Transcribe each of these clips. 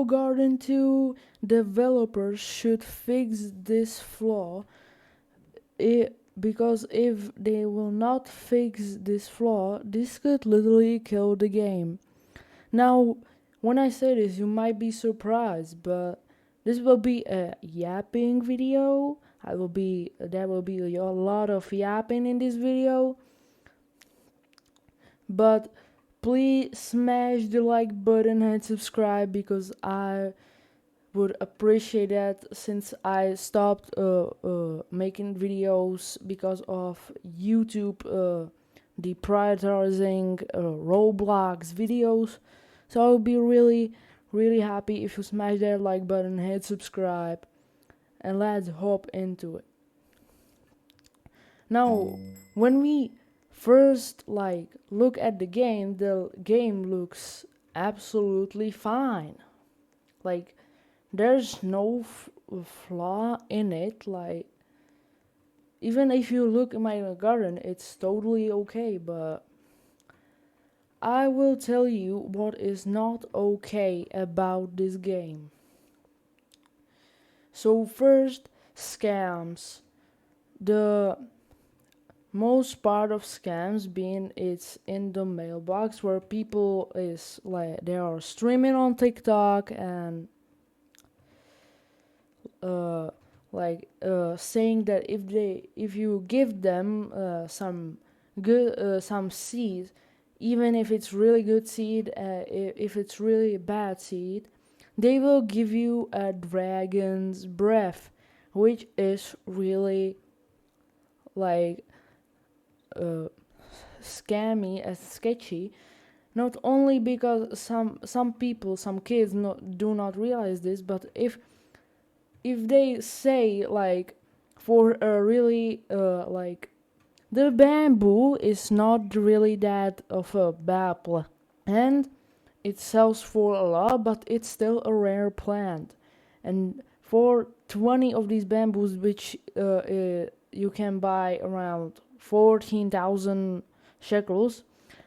Grow Garden 2 developers should fix this flaw, because if they will not fix this flaw, this could literally kill the game. Now, when I say this, you might be surprised, but this will be a yapping video. There will be a lot of yapping in this video. But please smash the like button and subscribe, because I would appreciate that, since I stopped making videos because of YouTube deprioritizing Roblox videos. So I would be really, really happy if you smash that like button, hit subscribe, and let's hop into it. Now, when we first look at the game looks absolutely fine. Like, there's no flaw in it. Like, even if you look in my garden, it's totally okay. But I will tell you what is not okay about this game. So first, scams. The most part of scams being it's in the mailbox, where people is like they are streaming on TikTok and saying that if you give them some seed, even if it's really good seed, if it's really bad seed, they will give you a dragon's breath, which is really like scammy and sketchy. Not only because some people, some kids do not realize this, but if they say for a really the bamboo is not really that of a bad plant, and it sells for a lot, but it's still a rare plant. And for 20 of these bamboos, which you can buy around 14,000 shekels,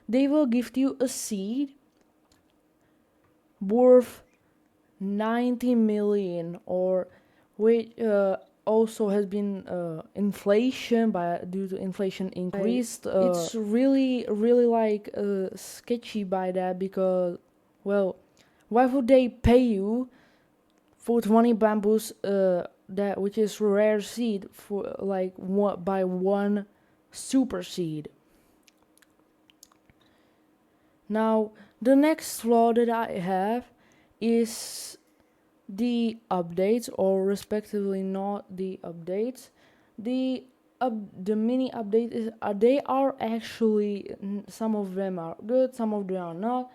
they will give you a seed worth 90 million, or which also has been inflation, due to inflation increased. It's really sketchy by that, because, well, why would they pay you for 20 bamboos, that which is rare seed, for by one super seed? Now, the next flaw that I have is the updates, or respectively not the updates. The mini update is they are actually, some of them are good, some of them are not.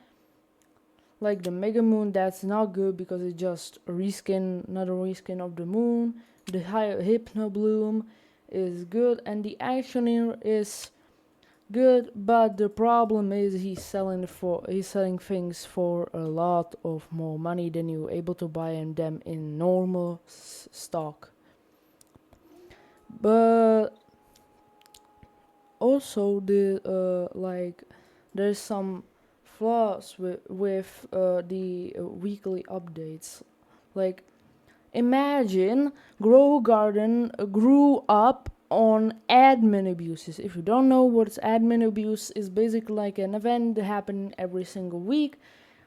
Like the Mega Moon, that's not good because it's just another reskin of the moon. The Hypno Bloom is good, and the Actioneer is good, but the problem is he's selling things for a lot of more money than you're able to buy them in normal stock. But also there's some flaws with the weekly updates. Like, imagine Grow Garden grew up on admin abuses. If you don't know what's admin abuse, is basically like an event that happens every single week,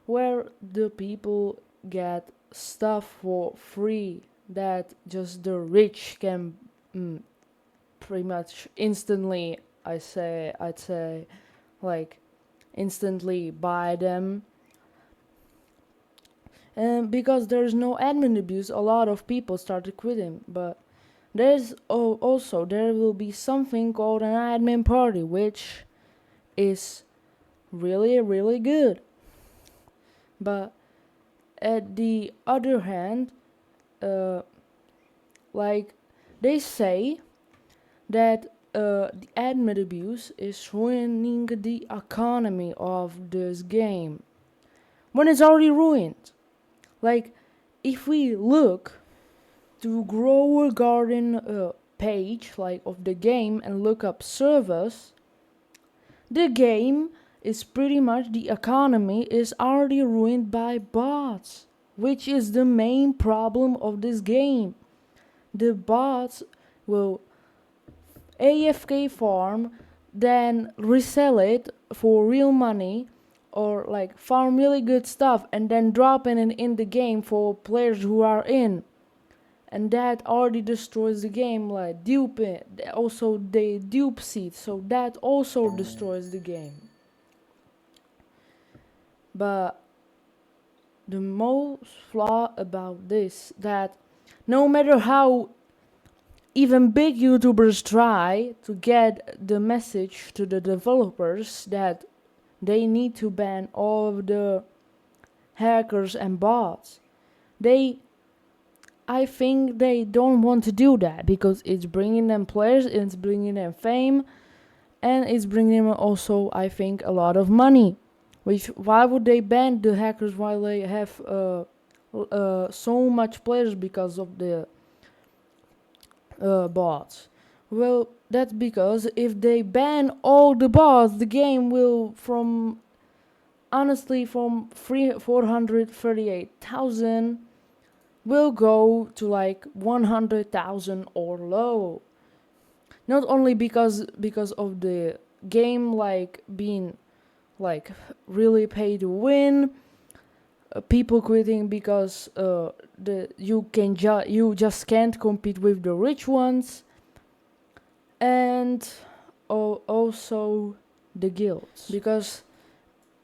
where the people get stuff for free that just the rich can pretty much instantly, I'd say instantly buy them. And because there's no admin abuse, a lot of people started quitting. But there will be something called an admin party, which is really, really good. But at the other hand, they say that the admin abuse is ruining the economy of this game, when it's already ruined. Like, if we look to Grow Garden page of the game and look up servers, the game is pretty much, the economy is already ruined by bots. which is the main problem of this game. The bots will AFK farm, then resell it for real money, or like farm really good stuff and then drop it in the game for players who are in, and that already destroys the game. Like dupe it, also they dupe seed, so that also destroys the game. But the most flaw about this, that no matter how even big YouTubers try to get the message to the developers that they need to ban all of the hackers and bots, I think they don't want to do that because it's bringing them players, it's bringing them fame, and it's bringing them also, I think, a lot of money. Which, why would they ban the hackers while they have so much players because of the bots? Well, that's because if they ban all the bots, the game will from 438,000 will go to like 100,000 or low. Not only because of the game like being like really pay to win, people quitting because you just can't compete with the rich ones, and also the guilds, because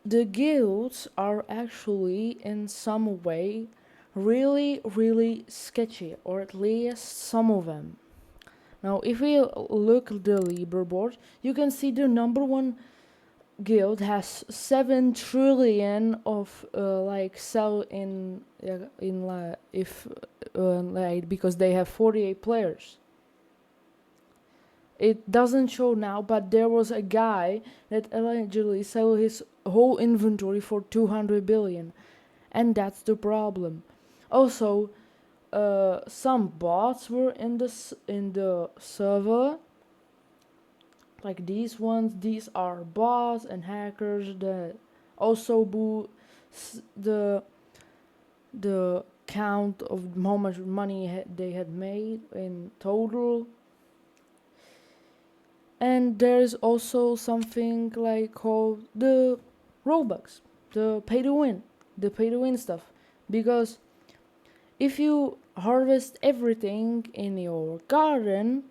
the guilds are actually in some way really sketchy, or at least some of them. Now if we look at the leaderboard, you can see the number one guild has 7 trillion of like sell in like because they have 48 players. It doesn't show now, but there was a guy that allegedly sold his whole inventory for 200 billion, and that's the problem. Also, some bots were in the server, like these ones. These are bots and hackers that also boost the count of how much money they had made in total. And there's also something like called the Robux, the pay to win stuff. Because if you harvest everything in your garden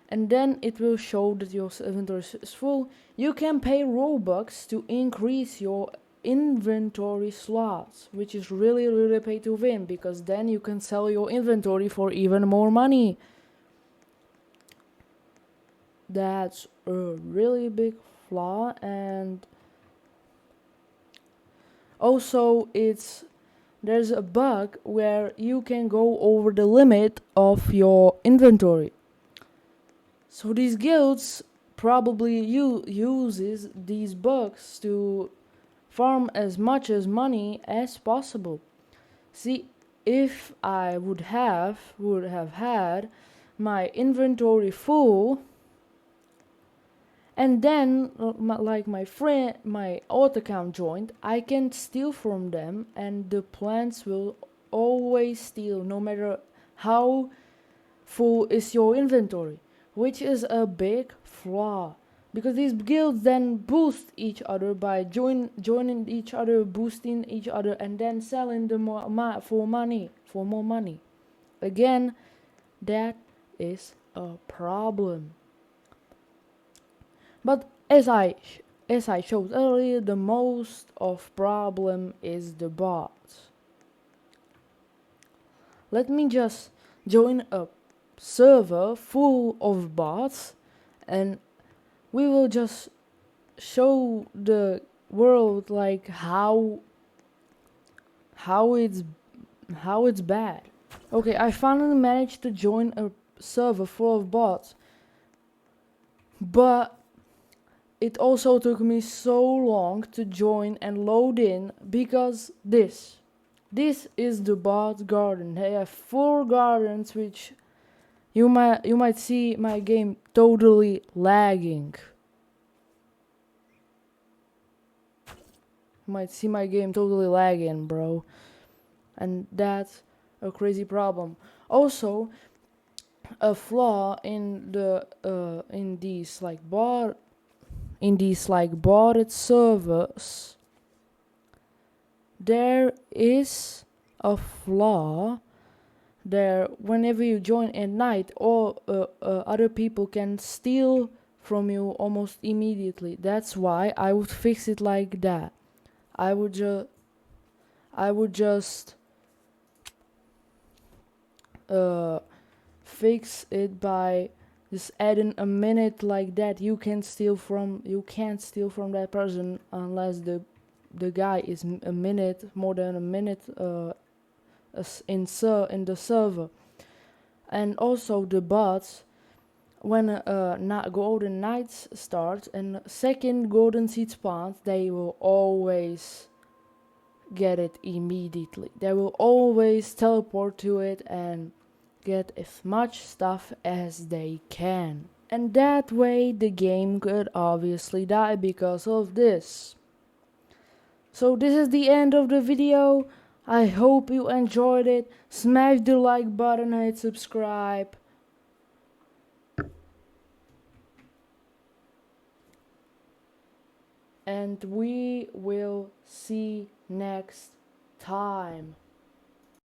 and then it will show that your inventory is full, you can pay Robux to increase your inventory slots, which is really pay to win, because then you can sell your inventory for even more money. That's a really big flaw. And also there's a bug where you can go over the limit of your inventory. So these guilds probably uses these bugs to farm as much as money as possible. See, if I would have had my inventory full, and then my alt account joined, I can steal from them, and the plants will always steal no matter how full is your inventory, which is a big flaw, because these guilds then boost each other by joining each other, boosting each other, and then selling them for more money. Again, that is a problem. But as I showed earlier, the most of problem is the bots. Let me just join a server full of bots, and we will just show the world like how it's bad. Okay, I finally managed to join a server full of bots, but it also took me so long to join and load in, because this is the bot garden. They have 4 gardens, which you might see my game totally lagging. You might see my game totally lagging, bro. and that's a crazy problem. Also, a flaw in the in these like botted servers, there is a flaw there. Whenever you join at night, all other people can steal from you almost immediately. That's why I would fix it like that. I would just uh, fix it by just adding a minute like that. You can't steal from that person unless the guy is a minute, more than a minute in the server. And also the bots, when golden nights starts and second golden seed spawns, they will always get it immediately. They will always teleport to it and get as much stuff as they can. And that way the game could obviously die because of this. So this is the end of the video. I hope you enjoyed it. Smash the like button and subscribe. And we will see next time.